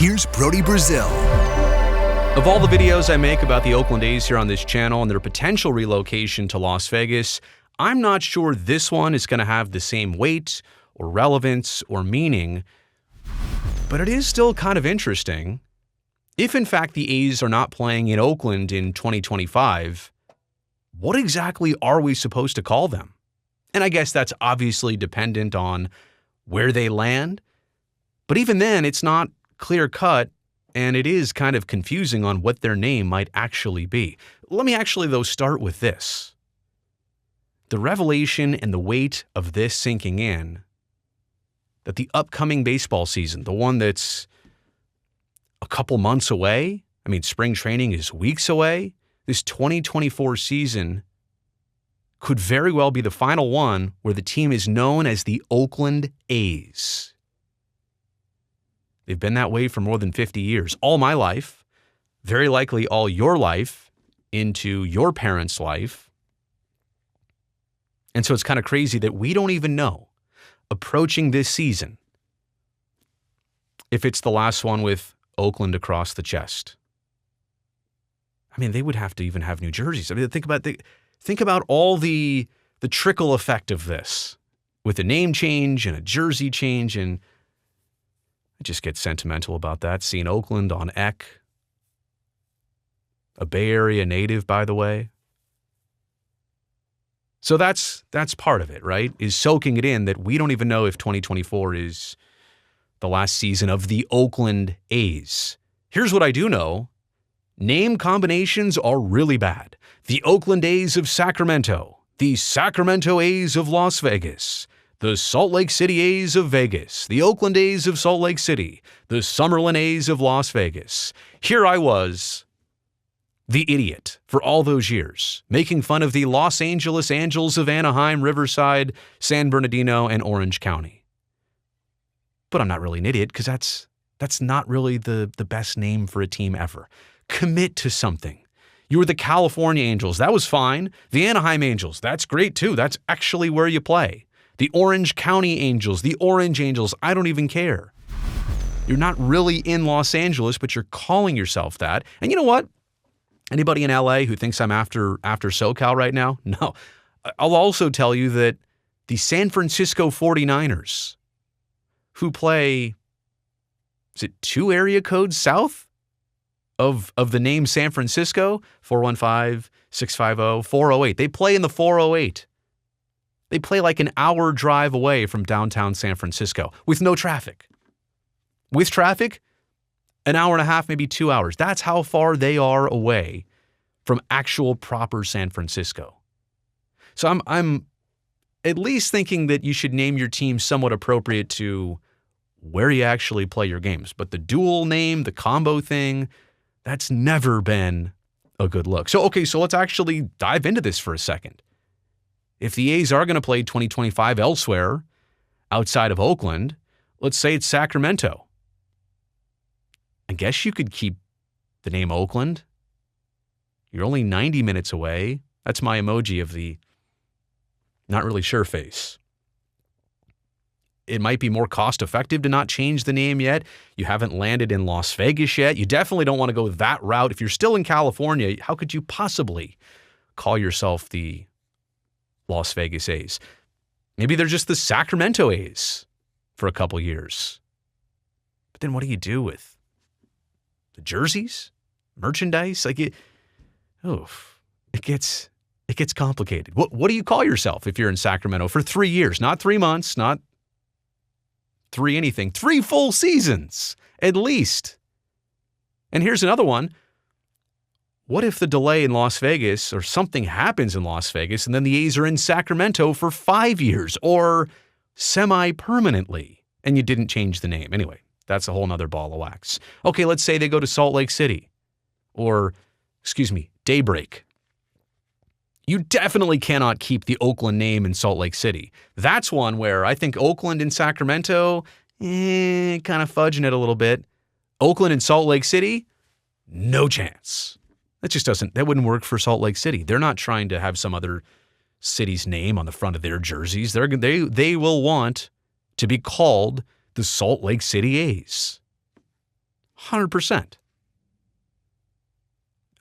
here's Brody Brazil. Of all the videos I make about the Oakland A's here on this channel and their potential relocation to Las Vegas, I'm not sure this one is going to have the same weight or relevance or meaning, but it is still kind of interesting. If in fact the A's are not playing in Oakland in 2025, what exactly are we supposed to call them? And I guess that's obviously dependent on where they land, but even then it's not clear-cut, and it is kind of confusing on what their name might actually be. Let me actually, though, start with this. The revelation and the weight of this sinking in, that the upcoming baseball season, the one that's a couple months away, I mean, spring training is weeks away, this 2024 season could very well be the final one where the team is known as the Oakland A's. They've been that way for more than 50 years. All my life, very likely all your life, into your parents' life. And so it's kind of crazy that we don't even know, approaching this season, if it's the last one with Oakland across the chest. I mean, they would have to even have new jerseys. I mean, think about all the trickle effect of this with a name change and a jersey change, and I just get sentimental about that. Seeing Oakland on Eck, a Bay Area native, by the way. So that's part of it, right? Is soaking it in that we don't even know if 2024 is the last season of the Oakland A's. Here's what I do know. Name combinations are really bad. The Oakland A's of Sacramento, the Sacramento A's of Las Vegas, the Salt Lake City A's of Vegas, the Oakland A's of Salt Lake City, the Summerlin A's of Las Vegas. Here I was, the idiot, for all those years, making fun of the Los Angeles Angels of Anaheim, Riverside, San Bernardino, and Orange County. But I'm not really an idiot because that's not really the best name for a team ever. Commit to something. You were the California Angels. That was fine. The Anaheim Angels. That's great too. That's actually where you play. The Orange County Angels, the Orange Angels, I don't even care. You're not really in Los Angeles, but you're calling yourself that. And you know what? Anybody in LA who thinks I'm after SoCal right now? No. I'll also tell you that the San Francisco 49ers, who play, is it 2 area codes south of the name San Francisco? 415-650-408. They play in the 408. They play like an hour drive away from downtown San Francisco with no traffic. With traffic, an hour and a half, maybe 2 hours. That's how far they are away from actual proper San Francisco. So I'm at least thinking that you should name your team somewhat appropriate to where you actually play your games. But the dual name, the combo thing, that's never been a good look. So let's actually dive into this for a second. If the A's are going to play 2025 elsewhere outside of Oakland, let's say it's Sacramento. I guess you could keep the name Oakland. You're only 90 minutes away. That's my emoji of the not really sure face. It might be more cost effective to not change the name yet. You haven't landed in Las Vegas yet. You definitely don't want to go that route. If you're still in California, how could you possibly call yourself the Las Vegas A's? Maybe they're just the Sacramento A's for a couple years. But then what do you do with the jerseys, merchandise? It gets complicated. What do you call yourself if you're in Sacramento for 3 years? Not 3 months, not 3 anything. 3 full seasons, at least. And here's another one. What if the delay in Las Vegas or something happens in Las Vegas and then the A's are in Sacramento for 5 years or semi-permanently and you didn't change the name? Anyway, that's a whole nother ball of wax. Okay, let's say they go to Salt Lake City or, Daybreak. You definitely cannot keep the Oakland name in Salt Lake City. That's one where I think Oakland and Sacramento, kind of fudging it a little bit. Oakland and Salt Lake City, no chance. That wouldn't work for Salt Lake City. They're not trying to have some other city's name on the front of their jerseys. They will want to be called the Salt Lake City A's. 100%.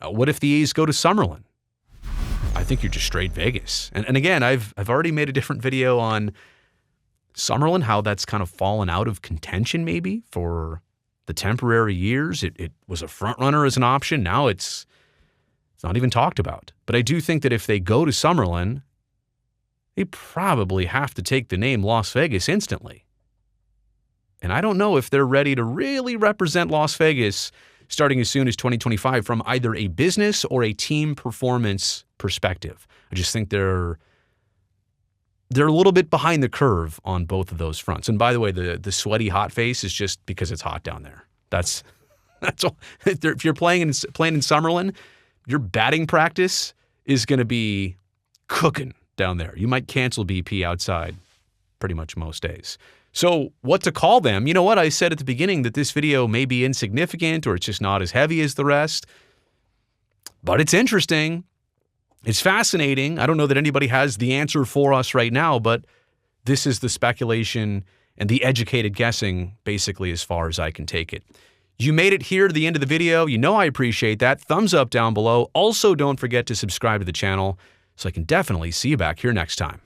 What if the A's go to Summerlin? I think you're just straight Vegas. And again, I've already made a different video on Summerlin, how that's kind of fallen out of contention maybe for the temporary years. It was a front runner as an option. Now it's not even talked about. But I do think that if they go to Summerlin, they probably have to take the name Las Vegas instantly. And I don't know if they're ready to really represent Las Vegas starting as soon as 2025 from either a business or a team performance perspective. I just think they're a little bit behind the curve on both of those fronts. And by the way, the sweaty hot face is just because it's hot down there. That's all. If you're playing in Summerlin, your batting practice is going to be cooking down there. You might cancel BP outside pretty much most days. So what to call them? You know what? I said at the beginning that this video may be insignificant or it's just not as heavy as the rest. But it's interesting. It's fascinating. I don't know that anybody has the answer for us right now, but this is the speculation and the educated guessing basically as far as I can take it. You made it here to the end of the video. You know I appreciate that. Thumbs up down below. Also, don't forget to subscribe to the channel so I can definitely see you back here next time.